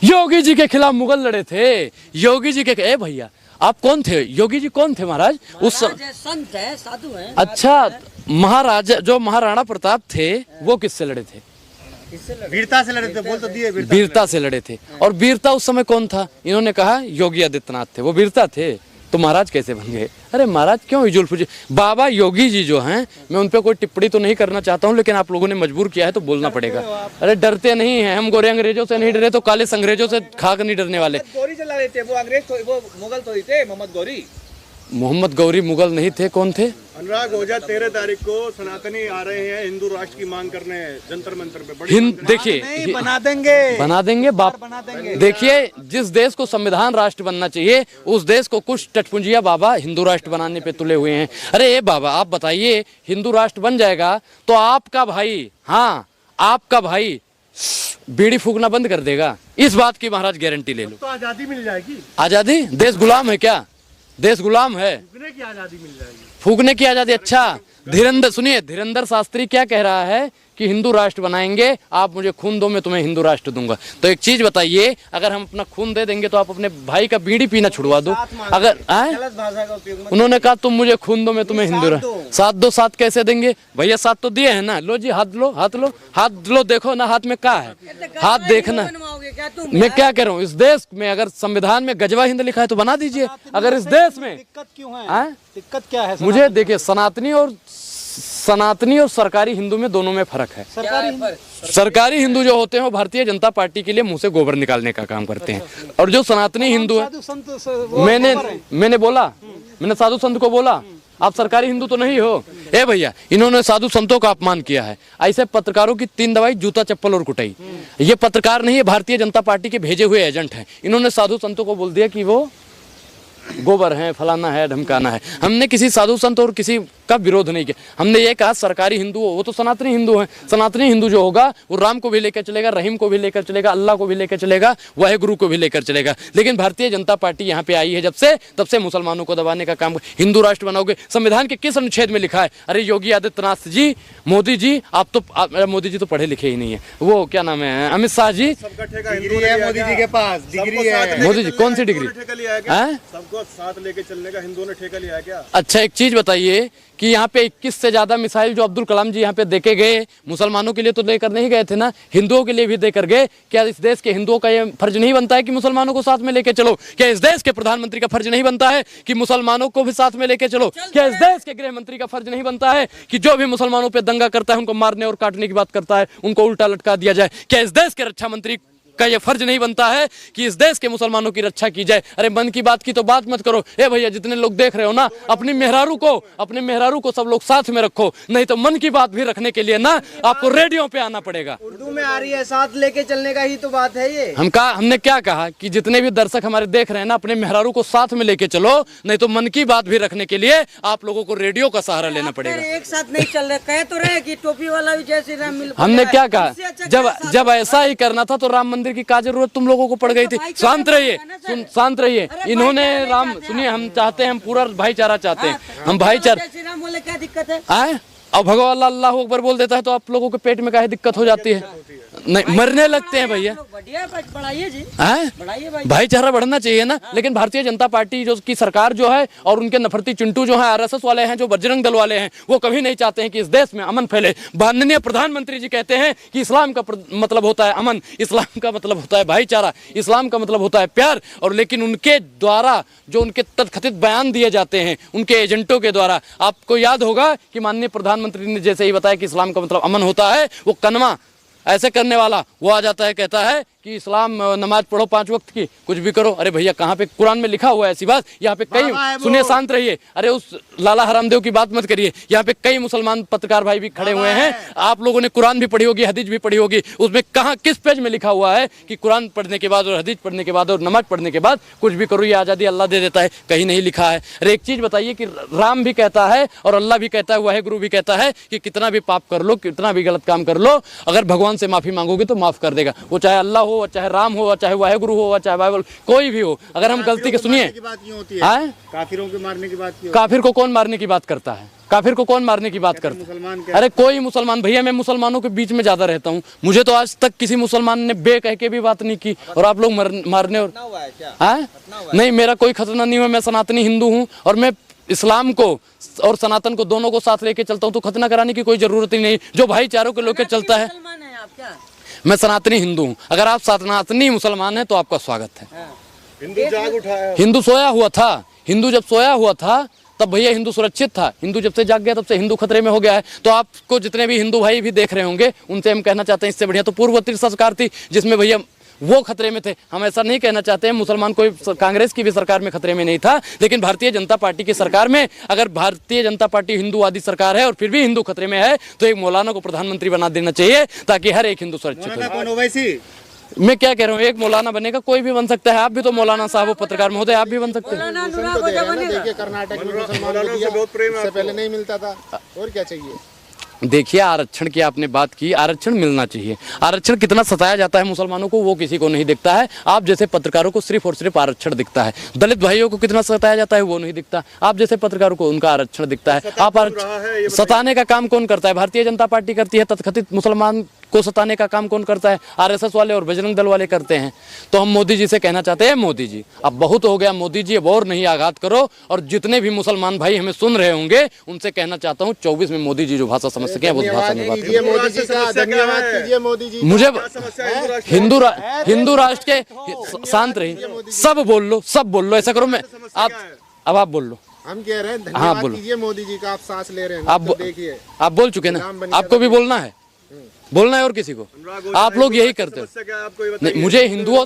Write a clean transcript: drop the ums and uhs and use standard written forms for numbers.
योगी जी के खिलाफ मुगल लड़े थे। योगी जी के ए भैया आप कौन थे? योगी जी कौन थे महाराज? उस संत है, साधु है। अच्छा, महाराज जो महाराणा प्रताप थे वो किससे लड़े थे? वीरता से लड़े थे, बोल तो दिए वीरता से लड़े थे। और वीरता उस समय कौन था? इन्होंने कहा योगी आदित्यनाथ थे। वो वीरता थे तो महाराज कैसे बन गए? अरे महाराज क्यों हिजुल फुजुल? बाबा योगी जी जो हैं, मैं उन पे कोई टिप्पणी तो नहीं करना चाहता हूँ, लेकिन आप लोगों ने मजबूर किया है तो बोलना पड़ेगा। अरे डरते नहीं हैं हम, गोरे अंग्रेजों से नहीं डरे तो काले अंग्रेजों से खाक नहीं डरने वाले। गौरी चला रहे थे, वो अंग्रेज तो, वो मुगल तो थे, मोहम्मद गौरी। मोहम्मद गौरी मुगल नहीं थे, कौन थे? अनुराग ओझा 13 तारीख को सनातनी आ रहे हैं हिंदू राष्ट्र की मांग करने जंतर मंतर पे। देखिए बना देंगे बाप बना देंगे। देखिए जिस देश को संविधान राष्ट्र बनना चाहिए उस देश को कुछ टटपुंजिया बाबा हिंदू राष्ट्र बनाने पे तुले हुए हैं। अरे ये बाबा आप बताइए, हिंदू राष्ट्र बन जाएगा तो आपका भाई, हाँ आपका भाई बीड़ी फूकना बंद कर देगा, इस बात की महाराज गारंटी ले लो। तो आजादी मिल जाएगी। आजादी? देश गुलाम है क्या? देश गुलाम है? फूकने की आजादी मिल जाएगी। फूकने की आजादी? अच्छा धीरेन्द्र, सुनिए धीरेन्द्र शास्त्री क्या कह रहा है कि हिंदू राष्ट्र बनाएंगे, आप मुझे खून दो मैं तुम्हें हिंदू राष्ट्र दूंगा। तो एक चीज बताइए, अगर हम अपना खून दे देंगे तो आप अपने भाई का बीड़ी पीना छुड़वा दो। अगर उन्होंने कहा तुम मुझे खून दो मैं तुम्हें हिंदू राष्ट्र, साथ दो। साथ कैसे देंगे भैया? साथ तो दिए हैं ना। लो जी हाथ लो, हाथ लो, हाथ लो, देखो ना हाथ में क्या है, हाथ देखना। मैं क्या कह रहा हूँ, इस देश में अगर संविधान में गजवा हिंद लिखा है तो बना दीजिए। अगर इस देश में दिक्कत क्यों है? दिक्कत क्या है? मुझे देखिए, सनातनी और सरकारी हिंदू में दोनों में फर्क है। सरकारी हिंदू जो होते हैं वो भारतीय जनता पार्टी के लिए मुंह से गोबर निकालने का काम करते हैं, और जो सनातनी हिंदू है, मैंने साधु संत को बोला आप सरकारी हिंदू तो नहीं हो। ए भैया इन्होंने साधु संतों का अपमान किया है, ऐसे पत्रकारों की 3 दवाई, जूता चप्पल और कुटाई। ये पत्रकार नहीं है, भारतीय जनता पार्टी के भेजे हुए एजेंट हैं। इन्होंने साधु संतों को बोल दिया कि वो गोबर है, फलाना है, धमकाना है। हमने किसी साधु संत और किसी का विरोध नहीं किया, हमने ये कहा सरकारी हिंदू हो, वो तो सनातनी हिंदू हैं। सनातनी हिंदू जो होगा वो राम को भी लेकर चलेगा, रहीम को भी लेकर चलेगा, अल्लाह को भी लेकर चलेगा, वाहेगुरु को भी लेकर चलेगा। लेकिन भारतीय जनता पार्टी यहाँ पे आई है जब से, तब से मुसलमानों को दबाने का काम। हिंदू राष्ट्र बनाओगे, संविधान के किस अनुच्छेद में लिखा है? अरे योगी आदित्यनाथ जी, मोदी जी, आप तो मोदी जी तो पढ़े लिखे ही नहीं है, वो क्या नाम है, अमित शाह जी, डिग्री है मोदी जी के पास, डिग्री है। मोदी जी कौन सी डिग्री? सबको साथ लेके चलने का हिंदुओं ने ठेका लिया है क्या? अच्छा एक चीज बताइए कि यहाँ पे 21 से ज्यादा मिसाइल जो अब्दुल कलाम जी यहाँ पे देके गए, मुसलमानों के लिए तो लेकर नहीं गए थे ना, हिंदुओं के लिए भी देकर गए। क्या इस देश के हिंदुओं का ये फर्ज नहीं बनता है कि मुसलमानों को साथ में लेके चलो? क्या इस देश के प्रधानमंत्री का फर्ज नहीं बनता है कि मुसलमानों को भी साथ में लेके चलो? क्या इस देश के गृह मंत्री का फर्ज नहीं बनता है कि जो भी मुसलमानों पर दंगा करता है, उनको मारने और काटने की बात करता है, उनको उल्टा लटका दिया जाए? क्या इस देश के रक्षा मंत्री का ये फर्ज नहीं बनता है कि इस देश के मुसलमानों की रक्षा की जाए? अरे मन की बात की तो बात मत करो। ए भैया जितने लोग देख रहे हो ना, अपने मेहरारू को सब लोग साथ में रखो, नहीं तो मन की बात भी रखने के लिए ना आपको रेडियो पे आना पड़ेगा। उर्दू में आ रही है, साथ लेके चलने का ही तो बात है ये। हमने क्या कहा कि जितने भी दर्शक हमारे देख रहे हैं ना, अपने मेहरारू को साथ में लेके चलो, नहीं तो मन की बात भी रखने के लिए आप लोगों को रेडियो का सहारा लेना पड़ेगा। एक साथ नहीं चल रहे, कह तो रहे कि टोपी वाला भी जय श्री राम मिल। हमने क्या कहा, जब ऐसा ही करना था तो राम मंदिर की क्या जरूरत तुम लोगों को पड़ गई थी? शांत रहिए, शांत रहिए। इन्होंने राम, सुनिए हम चाहते हैं, हम पूरा भाईचारा चाहते हैं, हम भाईचारा। क्या दिक्कत है? और भगवान अल्लाह अकबर बोल देता है तो आप लोगों के पेट में काहे दिक्कत हो जाती है? नहीं मरने लगते हैं भैया। भाईचारा बढ़ना चाहिए ना। लेकिन भारतीय जनता पार्टी जो की सरकार जो है और उनके नफरती चिंटू जो है, आरएसएस वाले हैं, जो बजरंग दल वाले हैं, वो कभी नहीं चाहते हैं कि इस देश में अमन फैले। माननीय प्रधानमंत्री जी कहते हैं कि इस्लाम का मतलब होता है अमन, इस्लाम का मतलब होता है भाईचारा, इस्लाम का मतलब होता है प्यार। और लेकिन उनके द्वारा जो उनके तथकथित बयान दिए जाते हैं उनके एजेंटों के द्वारा, आपको याद होगा कि माननीय प्रधानमंत्री ने जैसे ही बताया कि इस्लाम का मतलब अमन होता है, वो कनमा ऐसे करने वाला वो आ जाता है, कहता है कि इस्लाम नमाज पढ़ो 5 वक्त की, कुछ भी करो। अरे भैया कहाँ पे कुरान में लिखा हुआ है ऐसी बात? यहाँ पे कई, सुनिए शांत रहिए, अरे उस लाला हरामदेव की बात मत करिए। यहाँ पे कई मुसलमान पत्रकार भाई भी खड़े हुए हैं, आप लोगों ने कुरान भी पढ़ी होगी, हदीस भी पढ़ी होगी, उसमें कहाँ किस पेज में लिखा हुआ है कि कुरान पढ़ने के बाद और हदीस पढ़ने के बाद और नमाज पढ़ने के बाद कुछ भी करो, ये आज़ादी अल्लाह दे देता है? कहीं नहीं लिखा है। अरे एक चीज बताइए कि राम भी कहता है और अल्लाह भी कहता है, वाहेगुरु भी कहता है कि कितना भी पाप कर लो, कितना भी गलत काम कर लो, अगर भगवान से माफी मांगोगे तो माफ कर देगा। वो चाहे अल्लाह हो, हो, चाहे राम हो, चाहे वाहेगुरु हो, चाहे बाइबल, कोई भी हो, अगर हम गलती के सुनिए, की बात क्यों होती है? हाँ? काफिरों के मारने की बात क्यों? काफिर को कौन मारने की बात करता है? काफिर को कौन मारने की बात करता है? मुसलमान क्या? अरे कोई मुसलमान, भैया मैं मुसलमानों के बीच में ज्यादा रहता हूँ, मुझे तो आज तक किसी मुसलमान ने बे कह के भी बात नहीं की, और आप लोग मारने और हाँ? नहीं, मेरा कोई खतना नहीं हुआ, मैं सनातनी हिंदू हूँ और मैं इस्लाम को और सनातन को दोनों को साथ लेके चलता हूँ, तो खतना कराने की कोई जरूरत ही नहीं। जो भाईचारों को लेकर चलता है, मुसलमान है आप क्या? मैं सनातनी हिंदू हूँ। अगर आप सनातनी मुसलमान हैं तो आपका स्वागत है। हिंदू जाग उठा है। हिंदू सोया हुआ था, हिंदू जब सोया हुआ था तब भैया हिंदू सुरक्षित था, हिंदू जब से जाग गया तब से हिंदू खतरे में हो गया है। तो आपको जितने भी हिंदू भाई भी देख रहे होंगे, उनसे हम कहना चाहते हैं, इससे बढ़िया तो पूर्ववर्ती सरकार थी जिसमें भैया वो खतरे में थे। हम ऐसा नहीं कहना चाहते हैं, मुसलमान कोई कांग्रेस की भी सरकार में खतरे में नहीं था, लेकिन भारतीय जनता पार्टी की सरकार में, अगर भारतीय जनता पार्टी हिंदूवादी सरकार है और फिर भी हिंदू खतरे में है, तो एक मौलाना को प्रधानमंत्री बना देना चाहिए ताकि हर एक हिंदू सुरक्षित हो। कौन हो वैसी? मैं क्या कह रहा हूँ, एक मौलाना बनेगा, कोई भी बन सकता है। आप भी तो मौलाना साहब हो, पत्रकार महोदय, आप भी बन सकते हैं। मौलाना अनुराग हो जब बनेगा। देखिए कर्नाटक में मुसलमानों को दिया, इससे पहले नहीं मिलता था, और क्या चाहिए? देखिए, आरक्षण की आपने बात की, आरक्षण मिलना चाहिए। आरक्षण कितना सताया जाता है मुसलमानों को, वो किसी को नहीं दिखता है। आप जैसे पत्रकारों को सिर्फ और सिर्फ आरक्षण दिखता है। दलित भाइयों को कितना सताया जाता है, वो नहीं दिखता। आप जैसे पत्रकारों को उनका आरक्षण दिखता है। आप सताने का काम कौन करता है? भारतीय जनता पार्टी करती है। तथाकथित मुसलमान को सताने का काम कौन करता है? आरएसएस वाले और बजरंग दल वाले करते हैं। तो हम मोदी जी से कहना चाहते हैं, मोदी जी अब बहुत हो गया, मोदी जी अब और नहीं आघात करो। और जितने भी मुसलमान भाई हमें सुन रहे होंगे, उनसे कहना चाहता हूँ 24 में मोदी जी जो भाषा समझ सके वो भाषा में बात करें। मोदी जी का धन्यवाद कीजिए। मोदी जी मुझे हिंदू राष्ट्र के शांत रहिए, सब बोल लो, सब बोल लो, ऐसा करो। मैं अब आप बोल लो। हम कह रहे हैं हाँ, धन्यवाद बोलो। कीजिए मोदी जी का, आप सांस ले रहे हैं, आप देखिए आप बोल चुके ना, आपको भी बोलना है, बोलना है और किसी को। आप लोग यही करते हो। समस्या क्या है आपको ये नहीं, बताइए। मुझे हिंदुओं